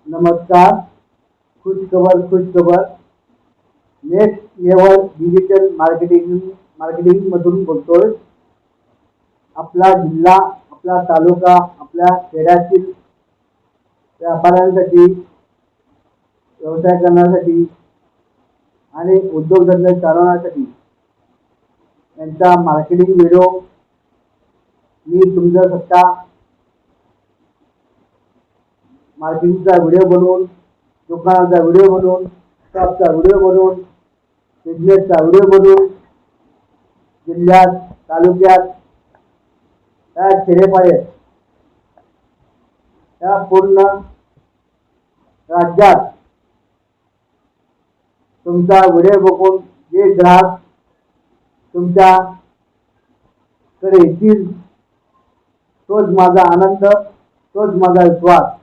नमस्कार. खुश खबर नेक्स्ट लेवल डिजिटल मार्केटिंग मधून बोलतोय. आपला जिल्हा, आपला तालुका, आपल्या खेड्यातील व्यापाऱ्यांसाठी, व्यवसाय करण्यासाठी आणि उद्योगधंदे चालवण्यासाठी यांचा मार्केटिंग व्हिडिओ मी तुमच्याकरता मार्केटिंगचा व्हिडिओ बनवून, दुकानाचा व्हिडिओ बनवून, शॉपचा व्हिडिओ बनवून, बिझनेसचा व्हिडिओ बनवून जिल्ह्यात, तालुक्यात, त्या खेडेपाड्यात, त्या पूर्ण राज्यात तुमचा व्हिडिओ बघून जे ग्राहक तुमच्याकडे येतील तोच माझा आनंद, तोच माझा विश्वास.